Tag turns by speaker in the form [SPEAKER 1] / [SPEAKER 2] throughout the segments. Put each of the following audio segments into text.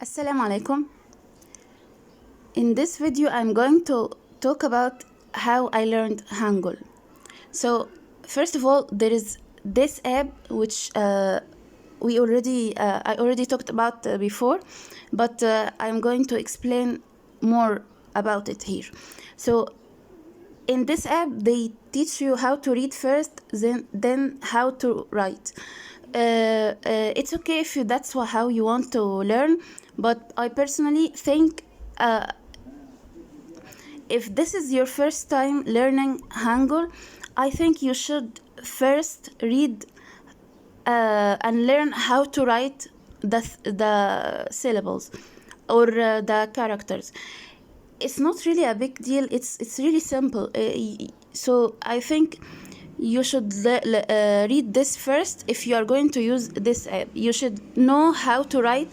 [SPEAKER 1] Assalamu alaikum. In this video, I'm going to talk about how I learned Hangul. So, first of all, there is this app which I already talked about before, but I'm going to explain more about it here. So, in this app, they teach you how to read first, then how to write. It's okay if that's how you want to learn, but I personally think if this is your first time learning Hangul, I think you should first read and learn how to write the syllables or the characters. It's not really a big deal. It's really simple. So I think you should read this first. If you are going to use this app, you should know how to write.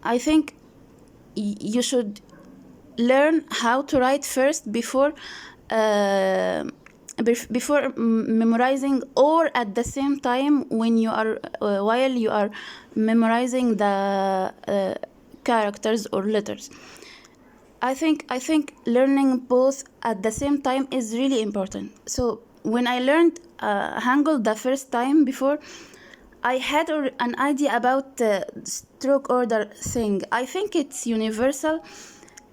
[SPEAKER 1] I think you should learn how to write first before memorizing, or at the same time when you are while you are memorizing the characters or letters. I think learning both at the same time is really important. So when I learned Hangul the first time before, I had an idea about the stroke order thing. I think it's universal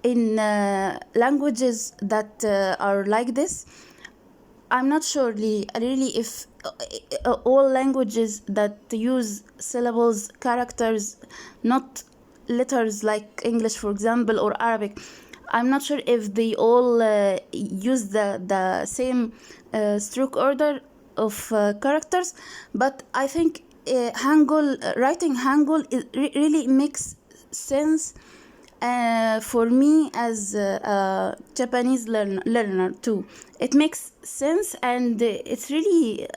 [SPEAKER 1] in languages that are like this. I'm not sure really if all languages that use syllables, characters, not letters like English, for example, or Arabic, I'm not sure if they all use the same stroke order of characters, but I think writing Hangul really makes sense for me as a Japanese learner too. It makes sense, and it's really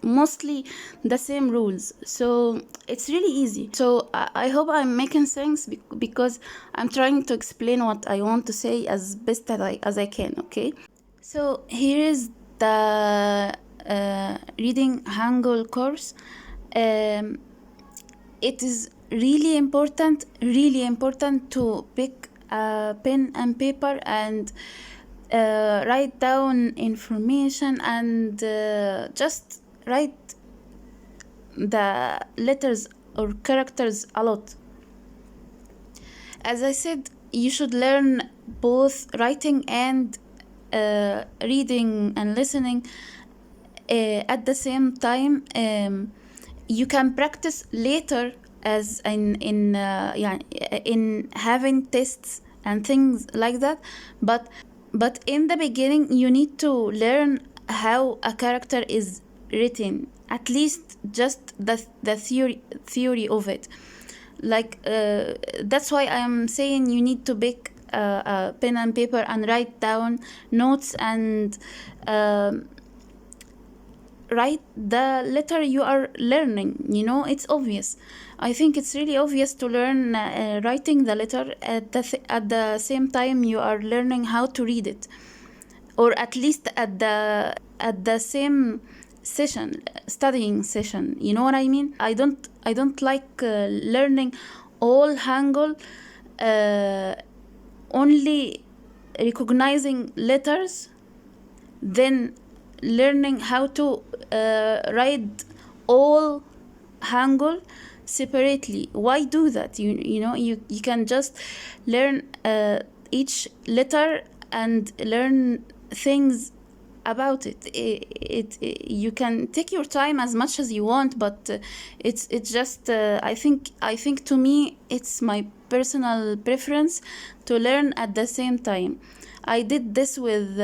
[SPEAKER 1] mostly the same rules, so it's really easy. So I hope I'm making sense because I'm trying to explain what I want to say as best as I can. Okay, so here is the reading Hangul course. It is really important to pick a pen and paper and write down information and just write the letters or characters a lot. As I said, you should learn both writing and reading and listening at the same time. You can practice later as in having tests and things like that, but in the beginning you need to learn how a character is written, at least just the theory of it. Like that's why I'm saying you need to pick a pen and paper and write down notes and write the letter you are learning. It's obvious. I think it's really obvious to learn writing the letter at the same time you are learning how to read it, or at least at the same studying session. You know what I mean? I don't like learning all Hangul only recognizing letters, then learning how to write all Hangul separately. Why do that? You can just learn each letter and learn things about it. You can take your time as much as you want, but it's just I think to me it's my personal preference to learn at the same time. I did this with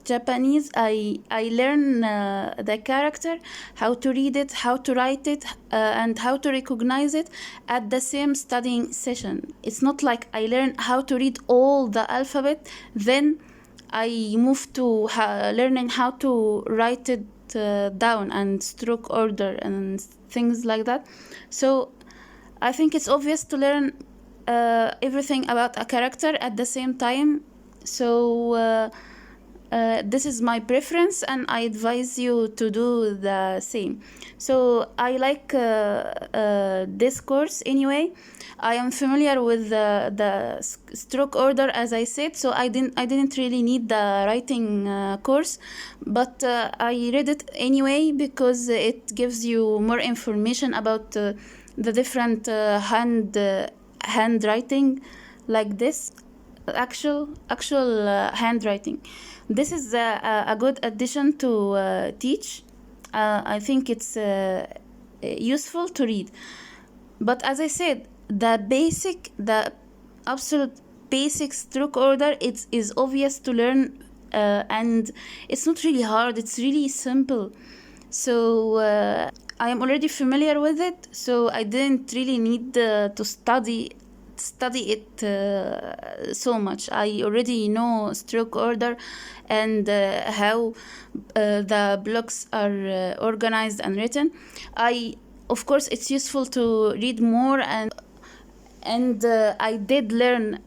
[SPEAKER 1] Japanese. I learn the character, how to read it, how to write it, and how to recognize it at the same studying session. It's not like I learn how to read all the alphabet, then I move to learning how to write it down and stroke order and things like that. So I think it's obvious to learn everything about a character at the same time. So This is my preference, and I advise you to do the same. So I like this course anyway. I am familiar with the stroke order, as I said, so I didn't really need the writing course, but I read it anyway because it gives you more information about the different handwriting, like this actual handwriting. This is a good addition to teach. I think it's useful to read, but as I said, the absolute basic stroke order, it is obvious to learn, and it's not really hard, it's really simple. So I am already familiar with it, so I didn't really need to study it so much. I already know stroke order and how the blocks are organized and written. Of course, it's useful to read more, and I did learn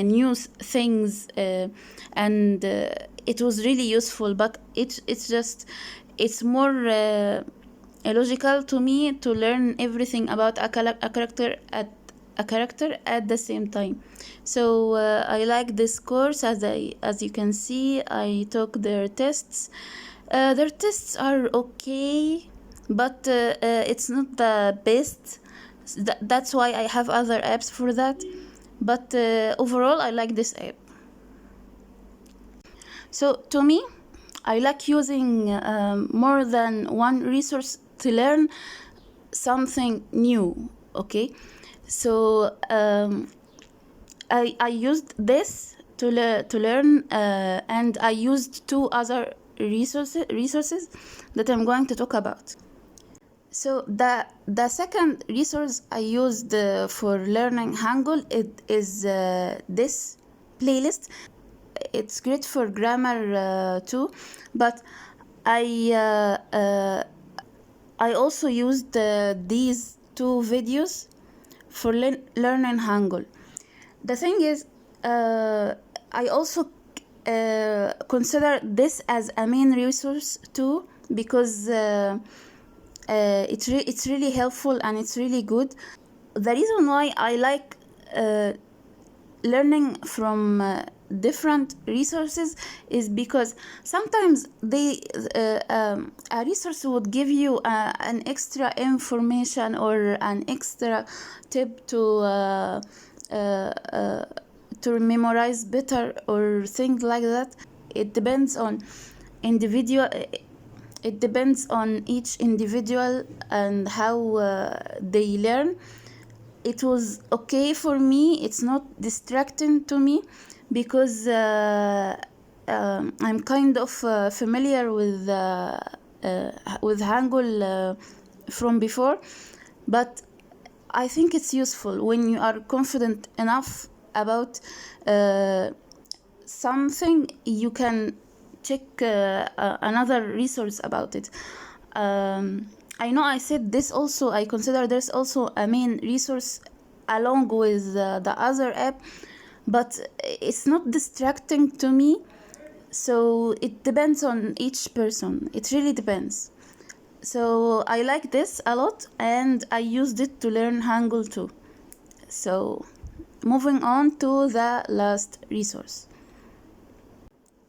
[SPEAKER 1] new things, and it was really useful. But it's more illogical to me to learn everything about a character at the same time. So I like this course. As you can see, I took their tests. Their tests are okay, but it's not the best. That's why I have other apps for that. But overall, I like this app. So to me, I like using more than one resource to learn something new. Okay, so I used this to learn, and I used two other resources that I'm going to talk about. So the second resource I used for learning Hangul, it is this playlist. It's great for grammar too, but I also used these two videos for learning Hangul. The thing is, I also consider this as a main resource too, because it's really helpful and it's really good. The reason why I like learning from different resources is because sometimes a resource would give you an extra information or an extra tip to memorize better or things like that. It depends on individual. It depends on each individual and how they learn. It was okay for me. It's not distracting to me because I'm kind of familiar with Hangul from before, but I think it's useful when you are confident enough about something. You can check another resource about it. I know I said this also, I consider there's also a main resource along with the other app, but it's not distracting to me. So it depends on each person. It really depends. So I like this a lot, and I used it to learn Hangul too. So moving on to the last resource.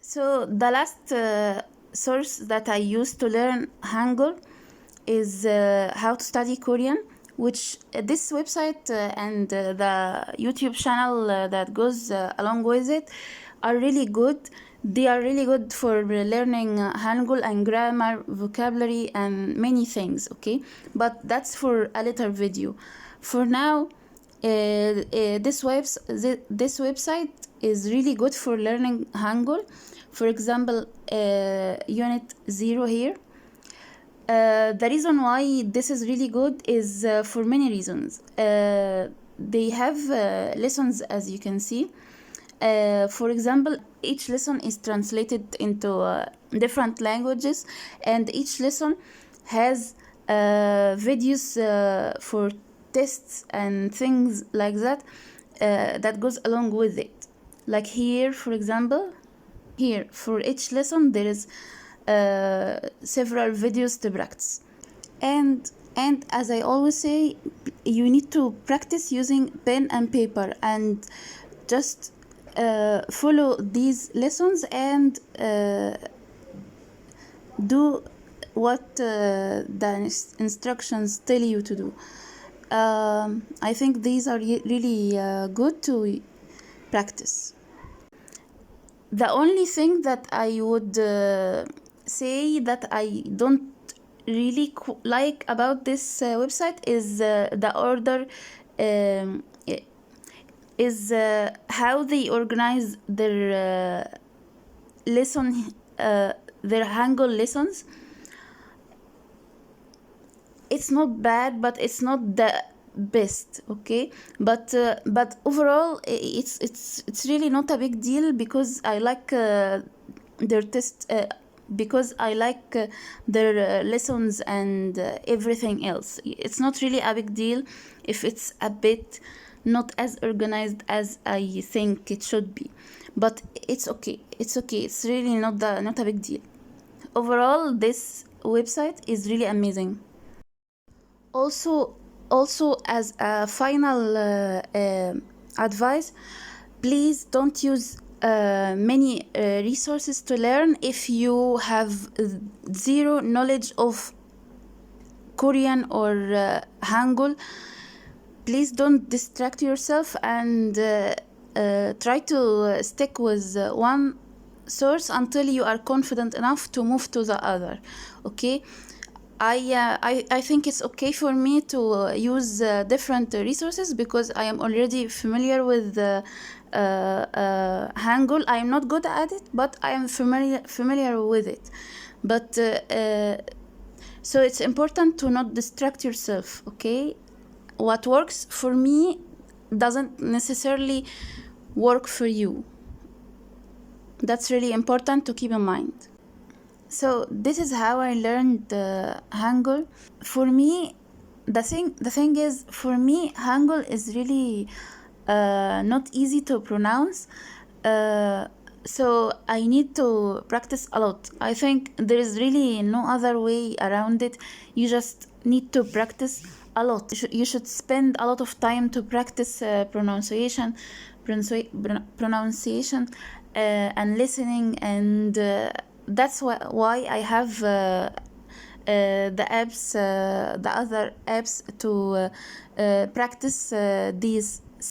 [SPEAKER 1] So the last source that I used to learn Hangul is How to Study Korean, which this website and the YouTube channel that goes along with it are really good. They are really good for learning Hangul and grammar, vocabulary, and many things, okay? But that's for a later video. For now, this website is really good for learning Hangul. For example, Unit 0 here. The reason why this is really good is for many reasons. They have lessons, as you can see. For example, each lesson is translated into different languages, and each lesson has videos for tests and things like that that goes along with it. Like here, for example, Here, for each lesson, there is several videos to practice. And as I always say, you need to practice using pen and paper, and just follow these lessons and do what the instructions tell you to do. I think these are really good to practice. The only thing that I would say that I don't really like about this website is the order, is how they organize their lesson, their Hangul lessons. It's not bad, but it's not the best, okay? But overall, it's really not a big deal, because I like their test, because I like their lessons and everything else. It's not really a big deal if it's a bit not as organized as I think it should be, but it's okay. It's okay. It's really not a big deal. Overall, this website is really amazing. Also, as a final advice, please don't use many resources to learn if you have zero knowledge of Korean or Hangul. Please don't distract yourself, and try to stick with one source until you are confident enough to move to the other, okay? I think it's okay for me to use different resources, because I am already familiar with Hangul. I am not good at it, but I am familiar with it. But so it's important to not distract yourself, okay? What works for me doesn't necessarily work for you. That's really important to keep in mind. So this is how I learned Hangul. For me, the thing is, for me, Hangul is really not easy to pronounce. So I need to practice a lot. I think there is really no other way around it. You just need to practice a lot. You should spend a lot of time to practice pronunciation, and listening, and that's why I have the apps, the other apps to practice these